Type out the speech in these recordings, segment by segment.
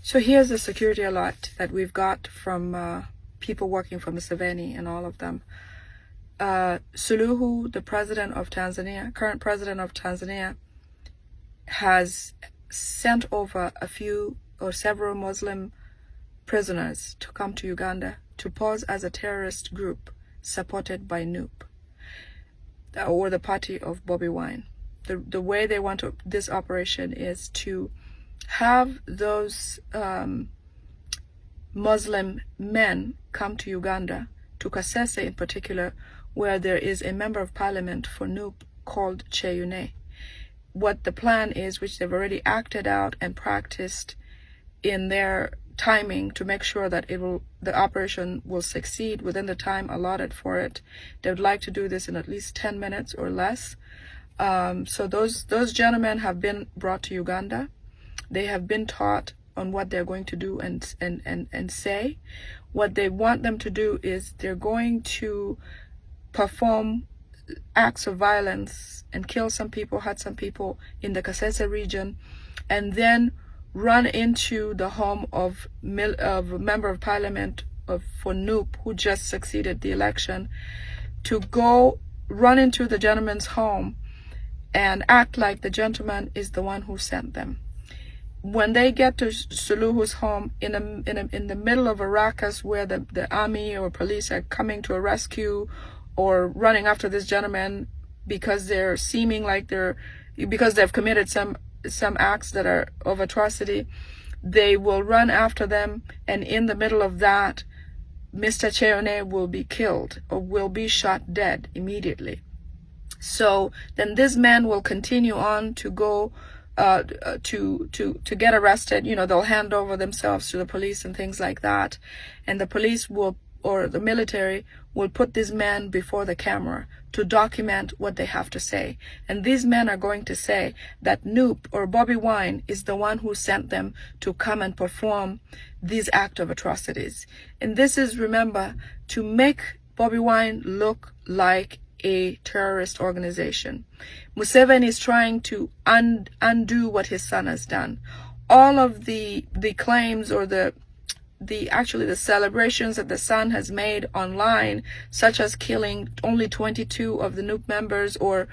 So here's the security alert that we've got from people working for Museveni and all of them. Suluhu, the president of Tanzania, current president of Tanzania, has sent over a few or several Muslim prisoners to come to Uganda to pose as a terrorist group supported by NUP, or the party of Bobi Wine. The way they want this operation is to have those Muslim men come to Uganda, to Kasese in particular, where there is a member of parliament for NUP called Cheyune. What the plan is, which they've already acted out and practiced in their timing to make sure that the operation will succeed within the time allotted for it. They would like to do this in at least 10 minutes or less. So those gentlemen have been brought to Uganda. They have been taught on what they're going to do and say. What they want them to do is they're going to perform acts of violence and kill some people, hurt some people in the Kasese region, and then run into the home of a member of parliament for NUP who just succeeded the election, to go run into the gentleman's home and act like the gentleman is the one who sent them. When they get to Suluhu's home, in the middle of a ruckus where the army or police are coming to a rescue or running after this gentleman because they're seeming like because they've committed some acts that are of atrocity, they will run after them, and in the middle of that, Mr. Cheyone will be killed or will be shot dead immediately. So then this man will continue on to go to get arrested. They'll hand over themselves to the police and things like that, and the police or the military will put these men before the camera to document what they have to say. And these men are going to say that NUP or Bobi Wine is the one who sent them to come and perform these acts of atrocities. And this is, remember, to make Bobi Wine look like a terrorist organization. Museveni is trying to undo what his son has done. All of the claims or the celebrations that the son has made online, such as killing only 22 of the NUP members or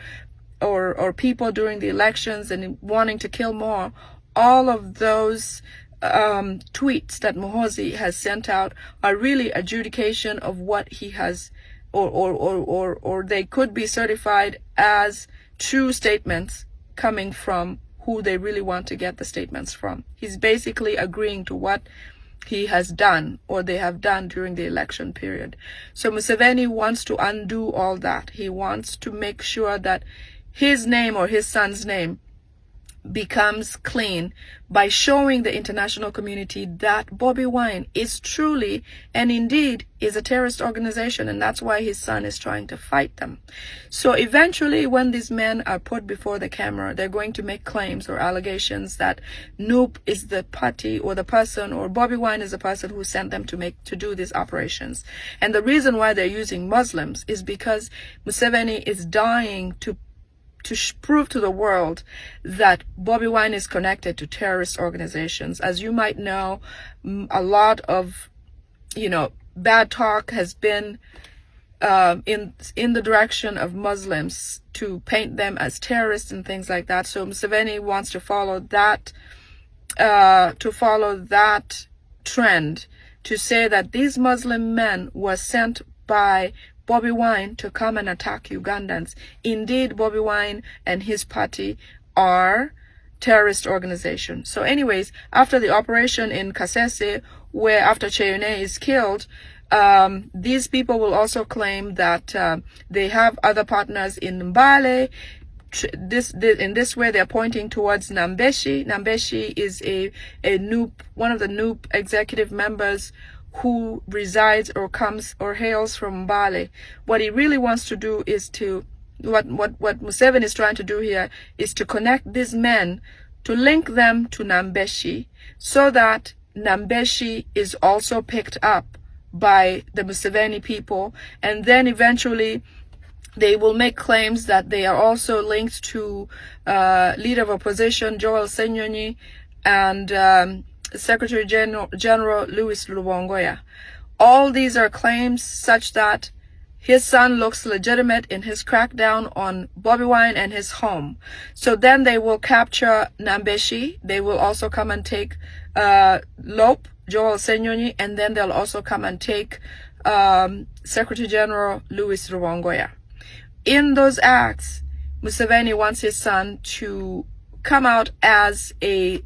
people during the elections and wanting to kill more, all of those tweets that Muhoozi has sent out are really adjudication of what he has, or they could be certified as true statements coming from who they really want to get the statements from. He's basically agreeing to what he has done or they have done during the election period. So Museveni wants to undo all that. He wants to make sure that his name or his son's name becomes clean by showing the international community that Bobi Wine is truly and indeed is a terrorist organization, and that's why his son is trying to fight them. So eventually, when these men are put before the camera, they're going to make claims or allegations that NUP is the party or the person, or Bobi Wine is the person who sent them to do these operations. And the reason why they're using Muslims is because Museveni is dying to prove to the world that Bobi Wine is connected to terrorist organizations. As you might know, a lot of, bad talk has been in the direction of Muslims to paint them as terrorists and things like that. So Museveni wants to follow that trend, to say that these Muslim men were sent by Bobi Wine to come and attack Ugandans. Indeed, Bobi Wine and his party are terrorist organization. So anyways, after the operation in Kasese, where after Cheyune is killed, these people will also claim that they have other partners in Mbale. In this way, they're pointing towards Nambeshi. Nambeshi is a NUP, one of the NUP executive members who resides or comes or hails from Mbale. What he really wants to do is what Museveni is trying to do here is to connect these men, to link them to Nambeshi, so that Nambeshi is also picked up by the Museveni people, and then eventually they will make claims that they are also linked to leader of opposition Joel Senyonyi and Secretary General Louis Lubongoya. All these are claims such that his son looks legitimate in his crackdown on Bobi Wine and his home. So then they will capture Nambeshi. They will also come and take Lope, Joel Senyonyi, and then they'll also come and take Secretary General Louis Rubongoya. In those acts, Museveni wants his son to come out as a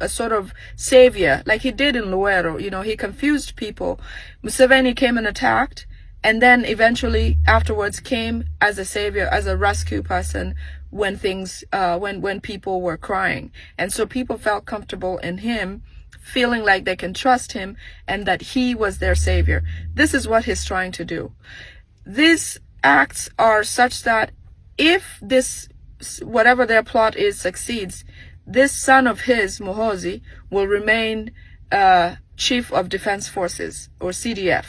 sort of savior, like he did in Luero. You know, he confused people. Museveni came and attacked, and then eventually afterwards came as a savior, as a rescue person when things, when people were crying. And so people felt comfortable in him, feeling like they can trust him and that he was their savior. This is what he's trying to do. These acts are such that if this, whatever their plot is, succeeds, this son of his, Muhoozi, will remain Chief of Defense Forces, or CDF.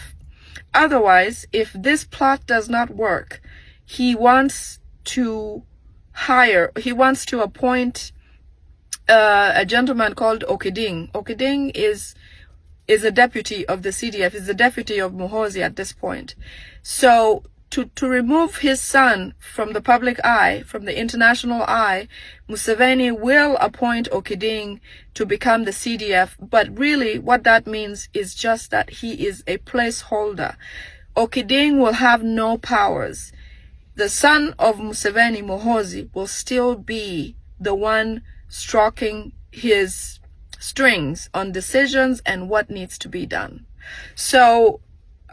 Otherwise, if this plot does not work, he wants to appoint a gentleman called Okiding. Okiding is a deputy of the CDF, is the deputy of Muhoozi at this point. So to remove his son from the public eye, from the international eye, Museveni will appoint Okiding to become the CDF. But really what that means is just that he is a placeholder. Okiding will have no powers. The son of Museveni, Muhoozi, will still be the one stroking his strings on decisions and what needs to be done. So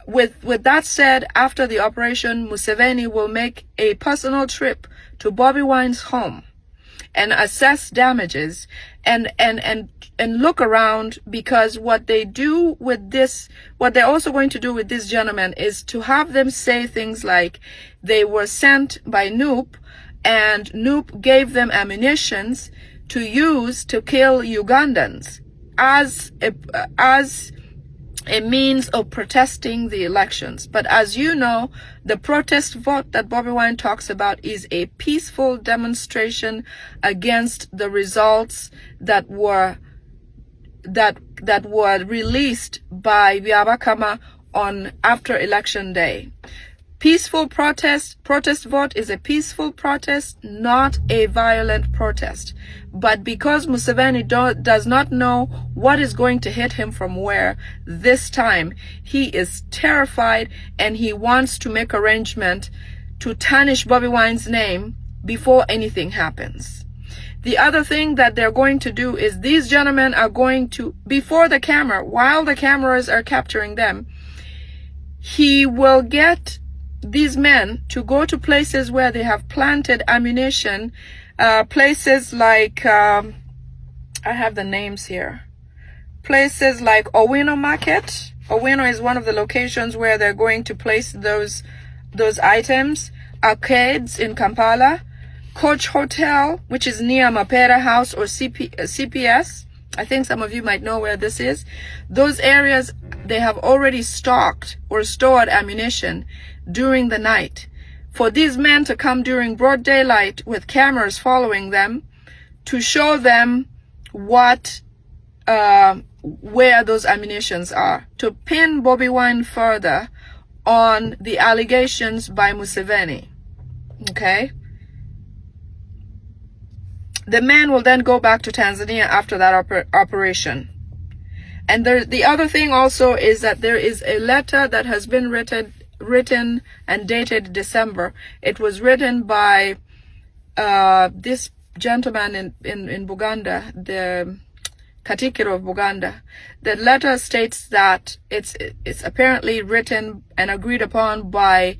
with that said, after the operation, Museveni will make a personal trip to Bobi Wine's home and assess damages and look around, because what they do with this, what they're also going to do with this gentleman is to have them say things like they were sent by Noop and Noop gave them ammunitions to use to kill Ugandans as a means of protesting the elections. But as you know, the protest vote that Bobi Wine talks about is a peaceful demonstration against the results that were released by Byabakama on after election day. Peaceful protest vote is a peaceful protest, not a violent protest. But because Museveni does not know what is going to hit him from where this time, he is terrified and he wants to make arrangement to tarnish Bobi Wine's name before anything happens. The other thing that they're going to do is these gentlemen are going to, before the camera, while the cameras are capturing them, he will get these men to go to places where they have planted ammunition, places like, I have the names here, places like Owino Market. Owino is one of the locations where they're going to place those items. Arcades in Kampala, Coach Hotel, which is near Mapera House or CPS. I think some of you might know where this is. Those areas, they have already stocked or stored ammunition during the night. For these men to come during broad daylight with cameras following them to show them what, where those ammunitions are, to pin Bobi Wine further on the allegations by Museveni. Okay? The men will then go back to Tanzania after that operation. And the other thing also is that there is a letter that has been written and dated December. It was written by this gentleman in Buganda, the Katikiro of Buganda. The letter states that it's apparently written and agreed upon by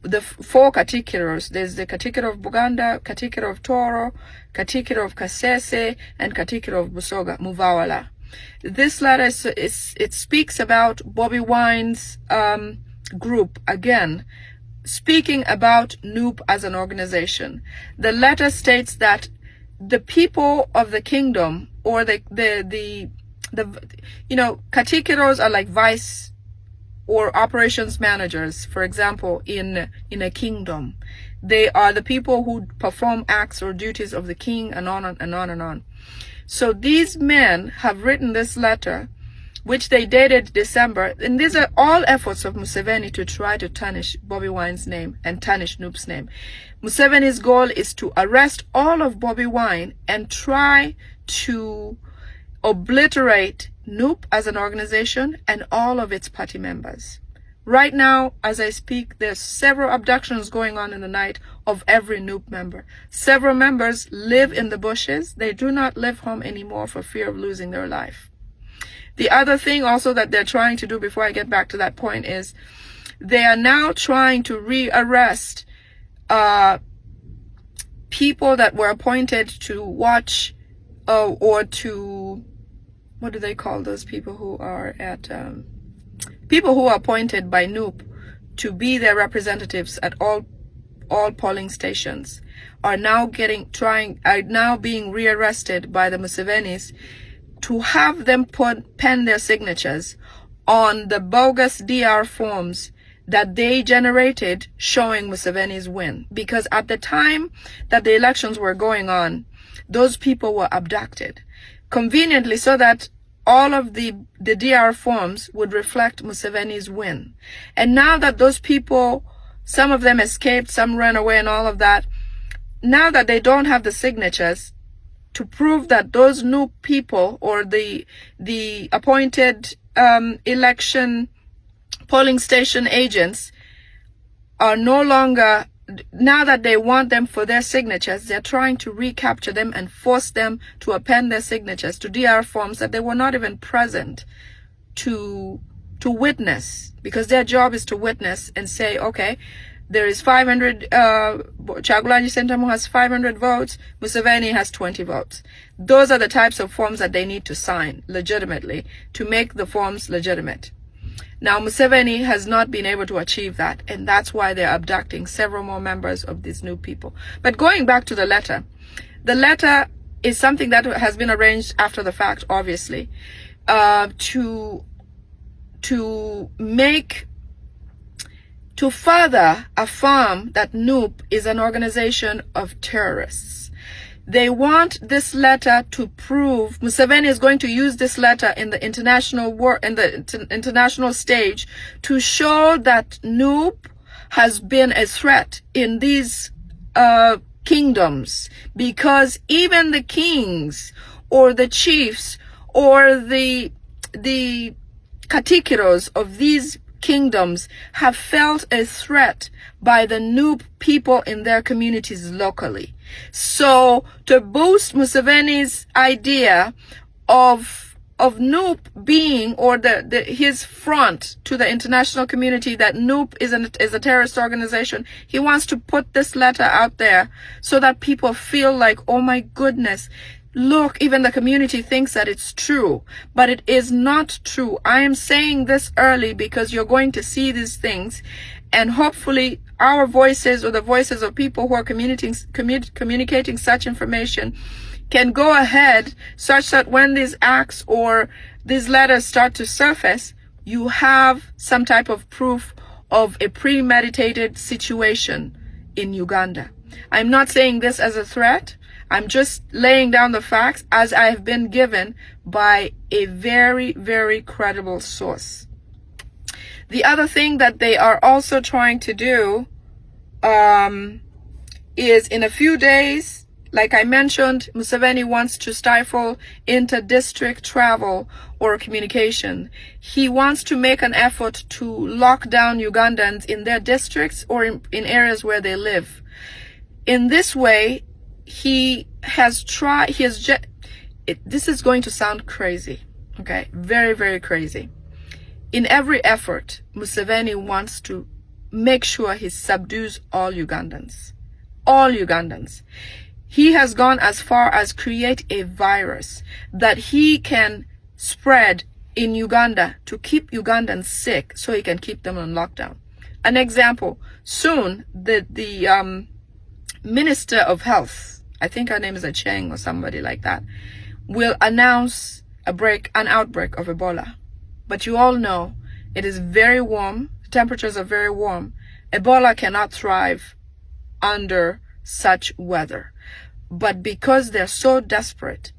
the four Katikiros. There's the Katikiro of Buganda, Katikiro of Toro, Katikiro of Kasese, and Katikiro of Busoga, Muvawala. This letter it speaks about Bobi Wine's group, again speaking about Noop as an organization. The letter states that the people of the kingdom, or the you know, Katikiros are like vice or operations managers, for example, in a kingdom. They are the people who perform acts or duties of the king, and on and on and on. So these men have written this letter, which they dated December, and these are all efforts of Museveni to try to tarnish Bobi Wine's name and tarnish Noop's name. Museveni's goal is to arrest all of Bobi Wine and try to obliterate Noop as an organization and all of its party members. Right now, as I speak, there's several abductions going on in the night of every Noop member. Several members live in the bushes. They do not live home anymore for fear of losing their life. The other thing also that they're trying to do, before I get back to that point, is they are now trying to rearrest people that were appointed to watch or to, what do they call those people who are at, people who are appointed by Noop to be their representatives at all polling stations are now being rearrested by the Musevenis to have them pen their signatures on the bogus DR forms that they generated showing Museveni's win. Because at the time that the elections were going on, those people were abducted, conveniently so that all of the DR forms would reflect Museveni's win. And now that those people, some of them escaped, some ran away and all of that, now that they don't have the signatures to prove that those new people or the appointed election polling station agents are no longer, now that they want them for their signatures, they're trying to recapture them and force them to append their signatures to DR forms that they were not even present to witness, because their job is to witness and say, okay, there is 500, Chagulanyi Sentamu has 500 votes, Museveni has 20 votes. Those are the types of forms that they need to sign legitimately to make the forms legitimate. Now, Museveni has not been able to achieve that, and that's why they're abducting several more members of these new people. But going back to the letter is something that has been arranged after the fact, obviously, to further affirm that Noop is an organization of terrorists. They want this letter to prove, Museveni is going to use this letter in the international stage to show that Noop has been a threat in these kingdoms, because even the kings or the chiefs or the katikiros of these kingdoms have felt a threat by the Noop people in their communities locally. So to boost Museveni's idea of Noop being, or his front to the international community that Noop is a terrorist organization, he wants to put this letter out there so that people feel like, oh my goodness, look, even the community thinks that it's true, but it is not true. I am saying this early because you're going to see these things, and hopefully our voices, or the voices of people who are communicating such information, can go ahead such that when these acts or these letters start to surface, you have some type of proof of a premeditated situation in Uganda. I'm not saying this as a threat. I'm just laying down the facts as I have been given by a very, very credible source. The other thing that they are also trying to do is, in a few days, like I mentioned, Museveni wants to stifle inter-district travel or communication. He wants to make an effort to lock down Ugandans in their districts or in areas where they live. In this way, this is going to sound crazy, okay? Very, very crazy. In every effort, Museveni wants to make sure he subdues all Ugandans. All Ugandans. He has gone as far as create a virus that he can spread in Uganda to keep Ugandans sick so he can keep them on lockdown. An example, soon the Minister of Health, I think her name is Cheng or somebody like that, will announce an outbreak of Ebola. But you all know it is very warm, temperatures are very warm. Ebola cannot thrive under such weather. But because they're so desperate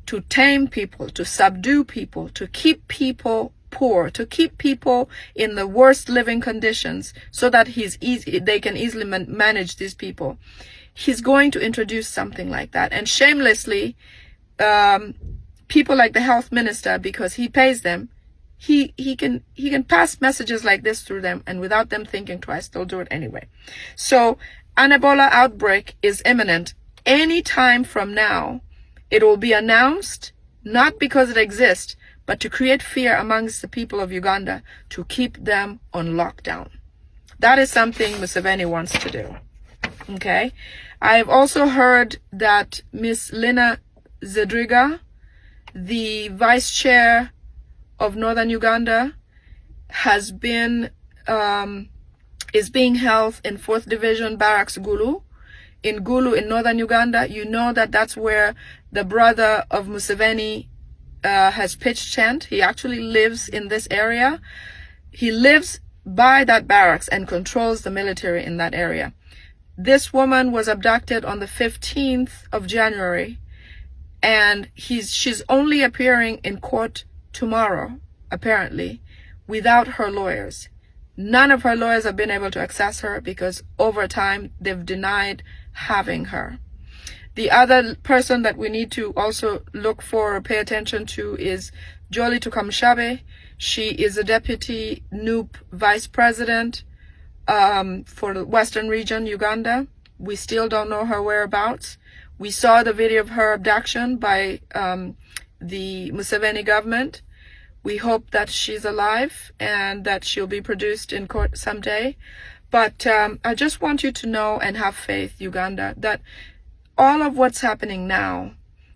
to tame people, to subdue people, to keep people poor, to keep people in the worst living conditions so that they can easily manage these people. He's going to introduce something like that. And shamelessly, people like the health minister, because he pays them, he can pass messages like this through them, and without them thinking twice, they'll do it anyway. So an Ebola outbreak is imminent. Any time from now, it will be announced, not because it exists, but to create fear amongst the people of Uganda, to keep them on lockdown. That is something Museveni wants to do. Okay? I've also heard that Miss Lina Zedriga, the vice chair of Northern Uganda, is being held in 4th Division Barracks Gulu. In Gulu, in Northern Uganda, you know that that's where the brother of Museveni has pitched tent. He actually lives in this area. He lives by that barracks and controls the military in that area. This woman was abducted on the 15th of January, and she's only appearing in court tomorrow, apparently, without her lawyers. None of her lawyers have been able to access her because over time they've denied having her. The other person that we need to also look for or pay attention to is Jolly Tukamushabe. She is a deputy NUP vice president for the Western region, Uganda. We still don't know her whereabouts. We saw the video of her abduction by the Museveni government. We hope that she's alive and that she'll be produced in court someday. But I just want you to know and have faith, Uganda, that all of what's happening now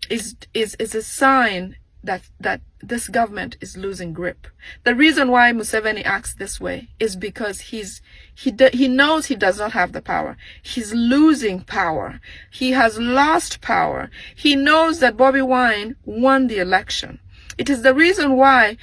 is a sign that this government is losing grip. The reason why Museveni acts this way is because he knows he does not have the power. He's losing power. He has lost power. He knows that Bobi Wine won the election. It is the reason why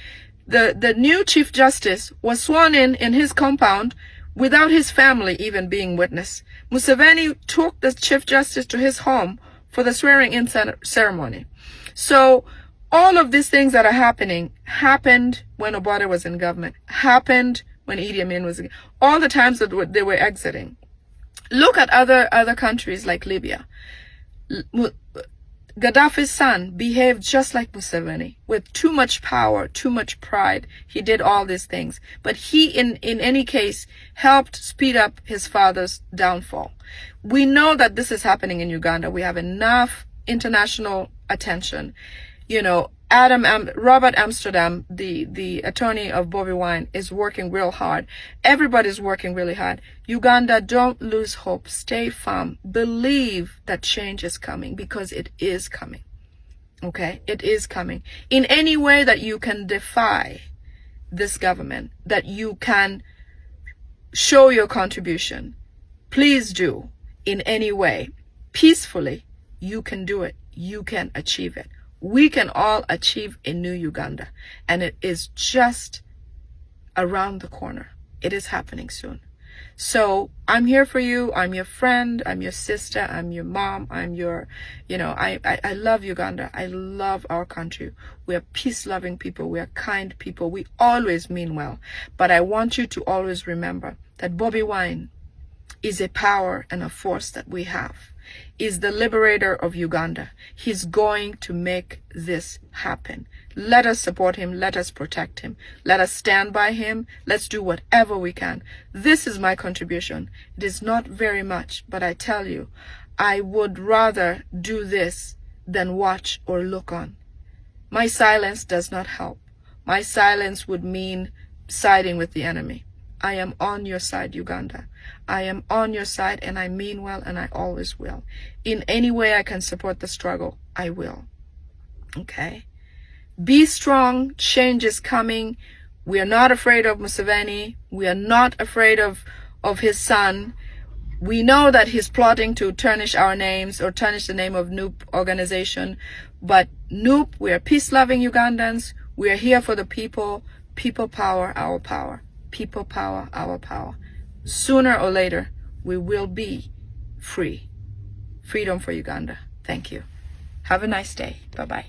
the new Chief Justice was sworn in his compound without his family even being witness. Museveni took the Chief Justice to his home for the swearing-in ceremony. So all of these things that are happening happened when Obote was in government, happened when Idi Amin was in, all the times that they were exiting. Look at other countries like Libya. Gaddafi's son behaved just like Museveni, with too much power, too much pride. He did all these things. But he, in any case, helped speed up his father's downfall. We know that this is happening in Uganda. We have enough international attention. You know, Robert Amsterdam, the attorney of Bobi Wine, is working real hard. Everybody's working really hard. Uganda, don't lose hope. Stay firm. Believe that change is coming, because it is coming. Okay? It is coming. In any way that you can defy this government, that you can show your contribution, please do. In any way. Peacefully, you can do it. You can achieve it. We can all achieve a new Uganda, and it is just around the corner. It is happening soon. So I'm here for you. I'm your friend. I'm your sister. I'm your mom. I'm your, I love Uganda. I love our country. We are peace-loving people. We are kind people. We always mean well. But I want you to always remember that Bobi Wine is a power and a force that we have. Is the liberator of Uganda. He's going to make this happen. Let us support him. Let us protect him. Let us stand by him. Let's do whatever we can. This is my contribution. It is not very much, but I tell you, I would rather do this than watch or look on. My silence does not help. My silence would mean siding with the enemy. I am on your side, Uganda. I am on your side, and I mean well, and I always will. In any way I can support the struggle, I will. Okay? Be strong. Change is coming. We are not afraid of Museveni. We are not afraid of his son. We know that he's plotting to tarnish our names or tarnish the name of NUP organization. But NUP, we are peace-loving Ugandans. We are here for the people. People power, our power. People power, our power. Sooner or later, we will be free. Freedom for Uganda. Thank you. Have a nice day. Bye-bye.